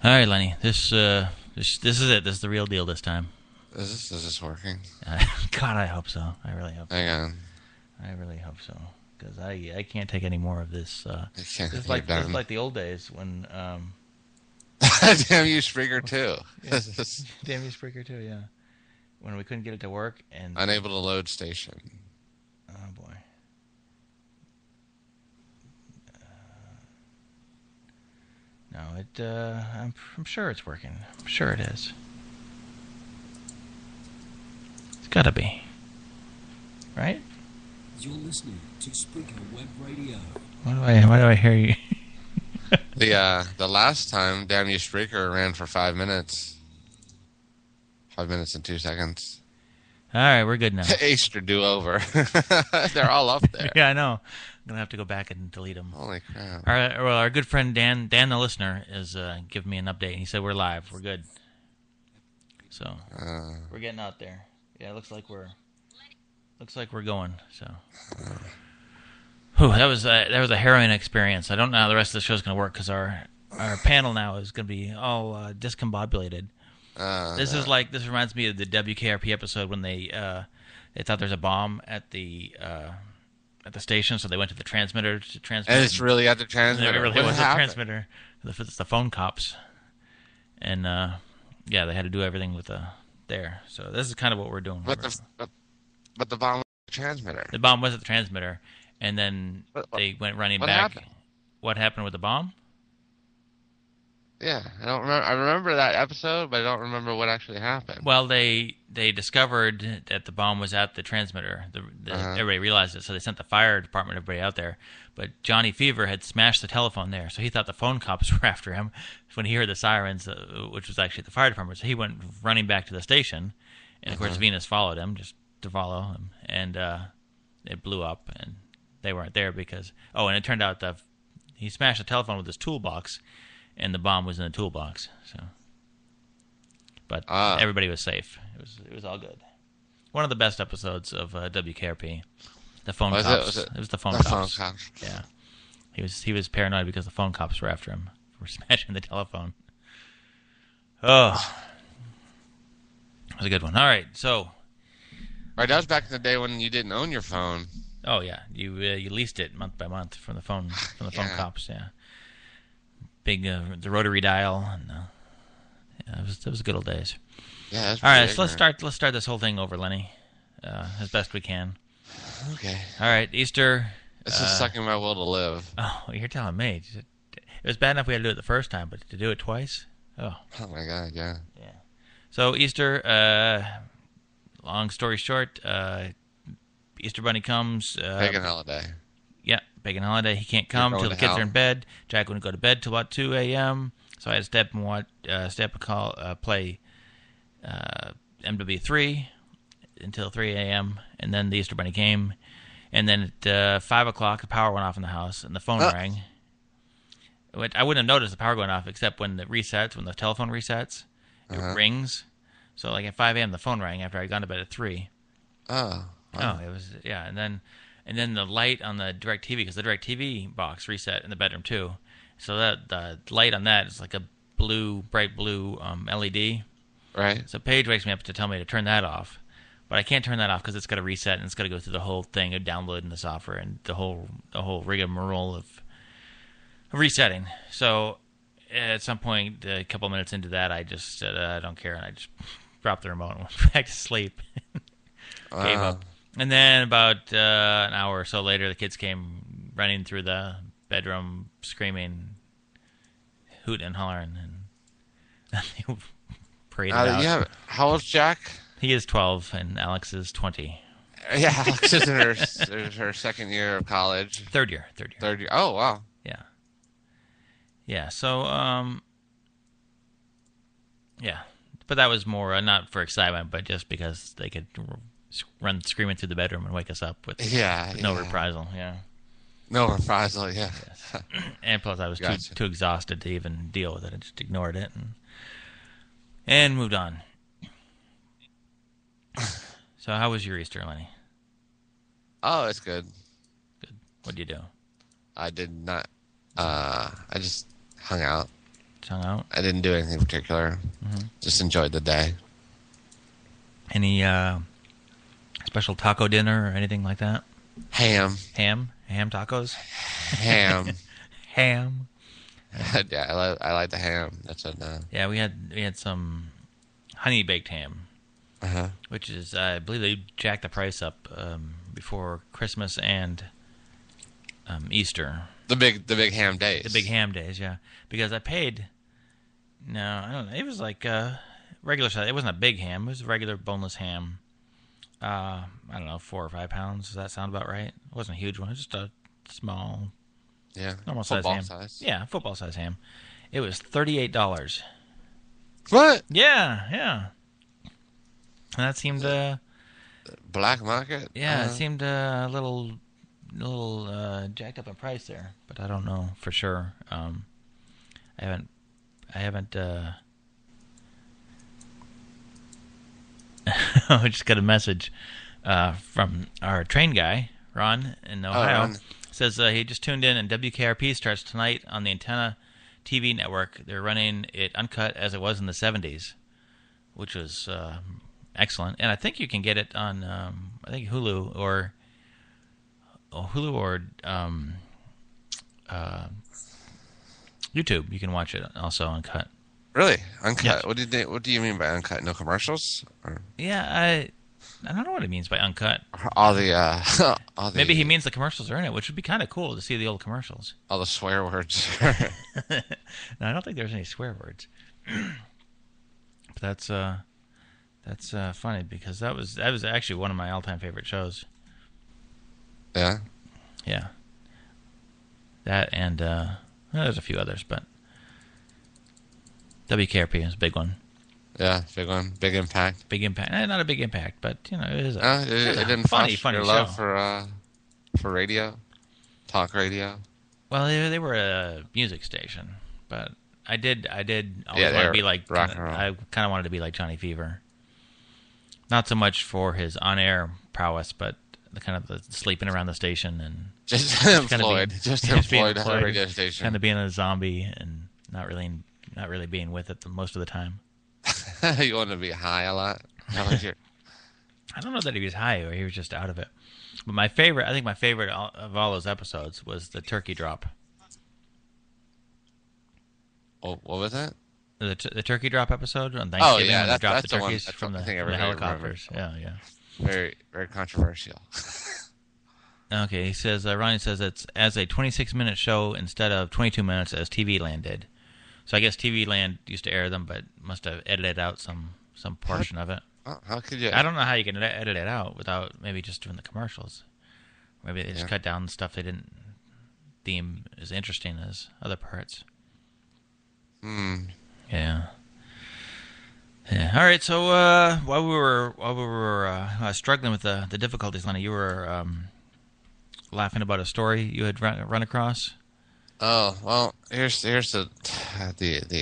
All right, Lenny. This is it. This is the real deal this time. Is this working? God, I hope so. I really hope so. Hang on. I really hope so. Because I can't take any more of this. This is like the old days when... Damn you, Spreaker II. Yeah. Damn you, Spreaker II, yeah. When we couldn't get it to work and... Unable to load station. Oh, boy. No, I'm sure it's working. I'm sure it is. It's gotta be. Right? You're listening to Spreaker Web Radio. Why do I hear you? The last time, Damn You Spreaker ran for 5 minutes. 5 minutes and 2 seconds. All right, we're good now. Easter do-over. They're all up there. Yeah, I know. I'm going to have to go back and delete them. Holy crap. Our good friend Dan the listener, is giving me an update. He said we're live. We're good. So, we're getting out there. Yeah, it looks like we're going. So, that was a harrowing experience. I don't know how the rest of the show is going to work because our panel now is going to be all discombobulated. This reminds me of the WKRP episode when they thought there's a bomb at the station, so they went to the transmitter to transmit. And it's really at the transmitter. It really was the transmitter. It's the phone cops, and they had to do everything with there. So this is kind of what we're doing. But the bomb was at the transmitter. The bomb was at the transmitter, and then they went running back. Happened? What happened with the bomb? Yeah, I don't remember. I remember that episode, but I don't remember what actually happened. Well, they discovered that the bomb was at the transmitter. Everybody realized it, so they sent the fire department, everybody out there. But Johnny Fever had smashed the telephone there, so he thought the phone cops were after him when he heard the sirens, which was actually the fire department. So he went running back to the station, and of course Venus followed him just to follow him, and it blew up, and they weren't there because and it turned out that he smashed the telephone with his toolbox. And the bomb was in the toolbox, but everybody was safe. It was all good. One of the best episodes of WKRP. The phone cops. It was the phone cops. Yeah, he was paranoid because the phone cops were after him for smashing the telephone. Oh, it was a good one. All right, so. Right, that was back in the day when you didn't own your phone. Oh yeah, you leased it month by month from the phone phone cops. Yeah. Big the rotary dial, and it was good old days. Yeah. All right, so let's start this whole thing over, Lenny, as best we can. Okay. All right, Easter. This is sucking my will to live. Oh, you're telling me. It was bad enough we had to do it the first time, but to do it twice? Oh my God, yeah. Yeah. So Easter. Long story short, Easter Bunny comes. Pagan holiday. Yeah, pagan holiday. He can't come till the kids are in bed. Jack wouldn't go to bed till about 2 a.m. So I had to step and play MW3 until 3 a.m. And then the Easter Bunny came. And then at 5 o'clock, the power went off in the house and the phone rang. I wouldn't have noticed the power going off except when the telephone resets, it rings. So like at 5 a.m. the phone rang after I had gone to bed at 3. Oh. Wow. Oh, it was and then the light on the DirecTV, because the DirecTV box reset in the bedroom too. So that the light on that is like a bright blue LED. Right. So Paige wakes me up to tell me to turn that off, but I can't turn that off because it's got to reset and it's got to go through the whole thing of downloading the software and the whole rigmarole of resetting. So at some point, a couple minutes into that, I just said I don't care, and I just dropped the remote and went back to sleep. Gave up. And then about an hour or so later, the kids came running through the bedroom, screaming, hooting and hollering, and they paraded out. Yeah. How old's Jack? He is 12, and Alex is 20. Yeah, Alex is in her second year of college. Third year. Oh, wow. Yeah. Yeah, so, yeah. But that was more, not for excitement, but just because they could run screaming through the bedroom and wake us up with no reprisal. Yeah. No reprisal. Yeah. Yes. And plus, I was too exhausted to even deal with it. I just ignored it and moved on. So, how was your Easter, Lenny? Oh, it's good. Good. What'd you do? I did not. I just hung out. Just hung out. I didn't do anything particular. Mm-hmm. Just enjoyed the day. Any special taco dinner or anything like that? Ham. Ham tacos. Ham. Ham. Yeah, I like the ham. That's what. Yeah, we had some honey baked ham, which is I believe they jacked the price up before Christmas and Easter. The big ham days. The big ham days, yeah. Because I paid. No, I don't know. It was like regular size. It wasn't a big ham. It was a regular boneless ham. I don't know, 4 or 5 pounds. Does that sound about right? It wasn't a huge one. It was just a small. Yeah, normal size ham. Yeah, football size ham. It was $38. What? Yeah. And that seemed black market. Yeah, it seemed a little jacked up in price there, but I don't know for sure. I haven't. I just got a message from our train guy, Ron, in Ohio. Ron. Says he just tuned in, and WKRP starts tonight on the Antenna TV network. They're running it uncut as it was in the 70s, which was excellent. And I think you can get it on I think Hulu or YouTube. You can watch it also uncut. Really? Uncut? Yes. What do you mean by uncut? No commercials? Or? Yeah, I don't know what he means by uncut. All the Maybe he means the commercials are in it, which would be kind of cool to see the old commercials. All the swear words. No, I don't think there's any swear words. But that's funny because that was actually one of my all-time favorite shows. Yeah. Yeah. That and there's a few others, but WKRP is a big one. Yeah, big one. Big impact. Big impact. Not a big impact, but it is it didn't funny your love show. for radio, talk radio. Well, they were a music station, but I did always want to be like rock and roll. I kind of wanted to be like Johnny Fever. Not so much for his on-air prowess, but the kind of the sleeping around the station and just employed at a radio station, kind of being a zombie and not really being with it most of the time. You want to be high a lot? I don't know that he was high or he was just out of it. But I think my favorite of all those episodes was the turkey drop. Oh, what was that? The turkey drop episode on Thanksgiving when they dropped the turkeys from the helicopters. Yeah. Very, very controversial. Okay, he says, Ronnie says it's as a 26-minute show instead of 22 minutes as TV Land did. So I guess TV Land used to air them, but must have edited out some portion of it. How could you? I don't know how you can edit it out without maybe just doing the commercials. Maybe they just cut down stuff they didn't deem as interesting as other parts. Yeah. All right. So while we were struggling with the difficulties, Lenny, you were laughing about a story you had run across. Oh well, here's the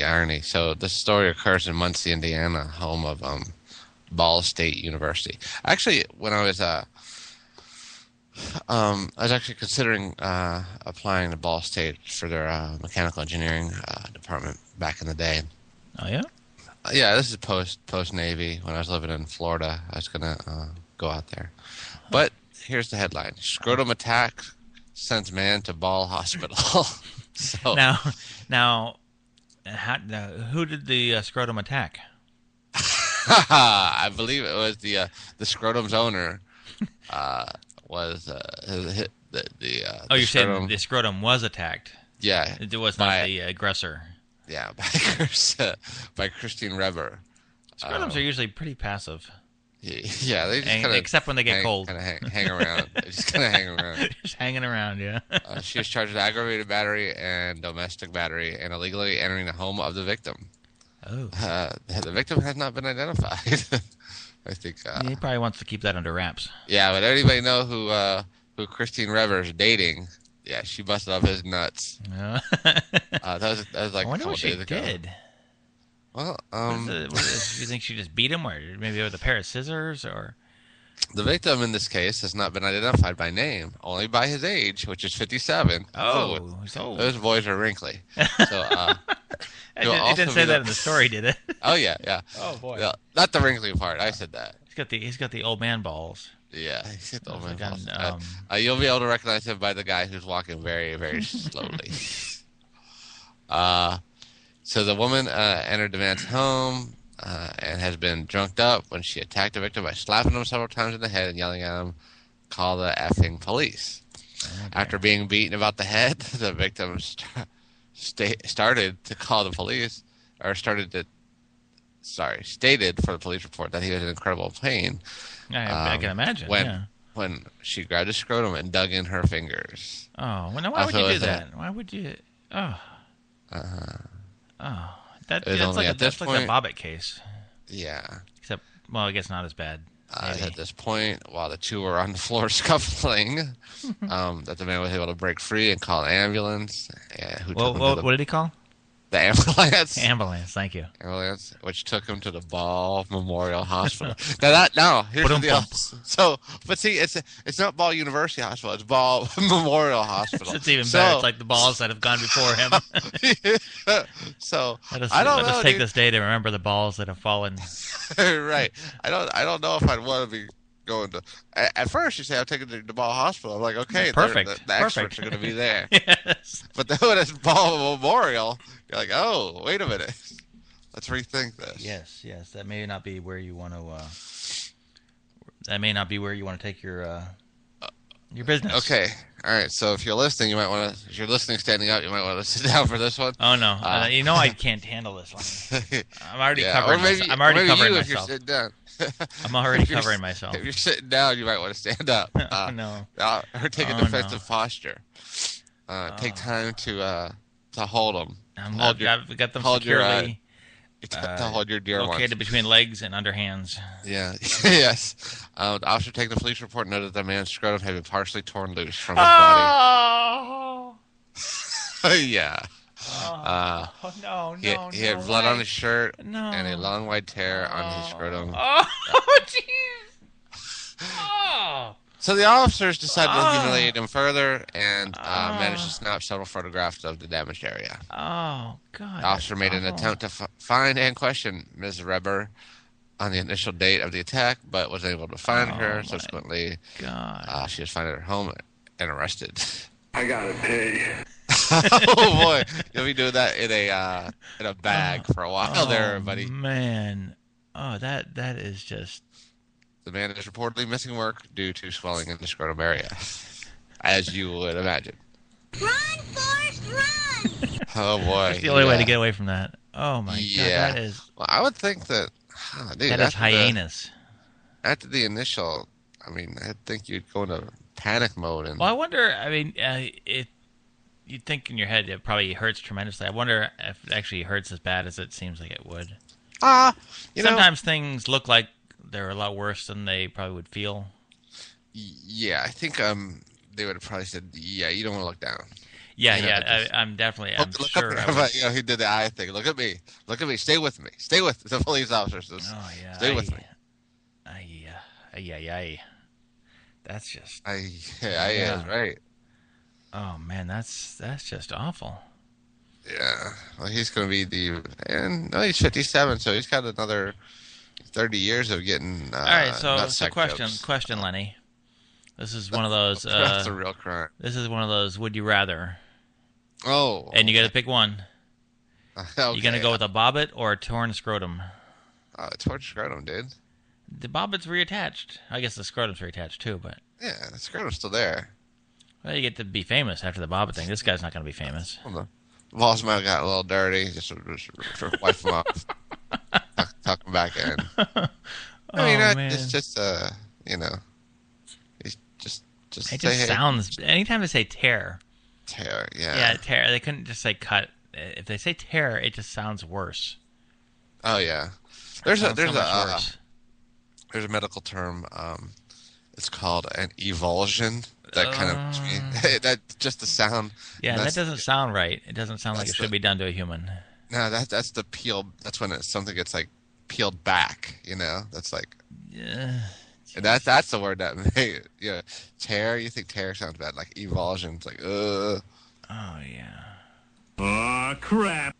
irony. So this story occurs in Muncie, Indiana, home of Ball State University. Actually, when I was actually considering applying to Ball State for their mechanical engineering department back in the day. Oh yeah. Yeah, this is post Navy. When I was living in Florida, I was gonna go out there. But here's the headline: Scrotum attack sends man to Ball Hospital. So now, who did the scrotum attack? I believe it was the scrotum's owner. Was the you're saying the scrotum was attacked? Yeah, it was not the aggressor. Yeah, by Christine Reber. Scrotums are usually pretty passive. Yeah, they just kind of except when they get cold, kind of hang around. They just kind of hang around. Just hanging around, yeah. She was charged with aggravated battery and domestic battery, and illegally entering the home of the victim. Oh, the victim has not been identified. I think he probably wants to keep that under wraps. Yeah, but anybody know who Christine Rever is dating? Yeah, she busted up his nuts. That was like I wonder a couple what she days ago. did. Well, do you think she just beat him, or maybe with a pair of scissors, or? The victim in this case has not been identified by name, only by his age, which is 57. Oh, he's old. Those boys are wrinkly. So, It didn't say that in the story, did it? Oh yeah. Oh boy. Yeah, not the wrinkly part. I said that. He's got the old man balls. Yeah, he's got the old man Like balls. You'll be able to recognize him by the guy who's walking very, very slowly. So the woman entered the man's home and has been drunked up when she attacked the victim by slapping him several times in the head and yelling at him, "Call the effing police." Okay. After being beaten about the head, the victim started to call the police, or stated for the police report that he was in incredible pain. I can imagine. When she grabbed his scrotum and dug in her fingers. Oh, well, now why would you do that? Why would you? Oh. That's like a Bobbitt case. Yeah. Except, well, I guess not as bad. At this point, while the two were on the floor scuffling, that the man was able to break free and call an ambulance. What did he call? The ambulance. Ambulance, thank you. Ambulance, which took him to the Ball Memorial Hospital. Here's the deal. So, but see, it's not Ball University Hospital. It's Ball Memorial Hospital. It's even better. It's like the balls that have gone before him. So I don't know. Let's take this day to remember the balls that have fallen. Right. I don't know if I'd want to be going to. At first, you say I'm taking to the Ball Hospital. I'm like, okay, perfect. The experts are going to be there. Yes. But then when it's Ball Memorial, you're like, oh, wait a minute. Let's rethink this. Yes. That may not be where you want to. That may not be where you want to take your business. Okay. All right. So if you're listening, you might want to. If you're listening standing up, you might want to sit down for this one. Oh no! I can't handle this one. I'm already covering. I'm already covering myself. If you're sitting down. I'm already covering myself. If you're sitting down, you might want to stand up. No. Or take a defensive posture. Take time to hold them. Got them securely. To hold your dear ones. Located between legs and underhands. Yeah. Yes. The officer taking the police report noted that the man's scrotum had been partially torn loose from his body. Yeah. No. He had blood on his shirt and a long wide tear on his scrotum. Oh, jeez. Oh. So the officers decided to humiliate him further and managed to snap several photographs of the damaged area. Oh, God. The officer made an attempt to find and question Ms. Reber on the initial date of the attack, but was unable to find her. Subsequently, she was found at her home and arrested. I gotta pay. Oh boy, you'll be doing that in a bag for a while there, buddy. Man, that is just. The man is reportedly missing work due to swelling in the scrotum area, as you would imagine. Run, Forrest, run! Oh boy, that's the only way to get away from that. Oh my God, that is. Well, I would think that. Dude, that is hyenas. After the initial, I think you'd go into panic mode. And well, I wonder. You'd think in your head it probably hurts tremendously. I wonder if it actually hurts as bad as it seems like it would. Sometimes things look like they're a lot worse than they probably would feel. Yeah, I think they would have probably said, "Yeah, you don't want to look down." Yeah, I'm definitely. I'm sure. He did the eye thing. Look at me. Stay with me. Stay with the police officer says. Oh yeah. Stay with me. That's just. Is right. Oh man, that's just awful. Yeah. Well, he's going to be he's 57, so he's got another 30 years of getting. All right, so question, Lenny. This is one of those. That's a real crime. This is one of those. Would you rather? Oh. And you got to pick one. Okay. You gonna go with a bobbit or a torn scrotum? Torn scrotum, dude. The bobbit's reattached. I guess the scrotum's reattached too, but. Yeah, the scrotum's still there. Well, you get to be famous after the bobbit thing. This guy's not going to be famous. Well, the balls might have got a little dirty. Just wipe them off. Tuck them back in. Man. It's just, it's just it just sounds, anytime they say tear. Tear, yeah. Yeah, tear. They couldn't just say cut. If they say tear, it just sounds worse. Oh, yeah. There's a medical term. It's called an evulsion. That kind of that just the sound. Yeah, that doesn't sound right. It doesn't sound like it should be done to a human. No, that's the peel. That's when something gets like peeled back. That's like. Yeah. And that's the word that tear. You think tear sounds bad? Like evulsion. It's like Oh yeah. Oh crap.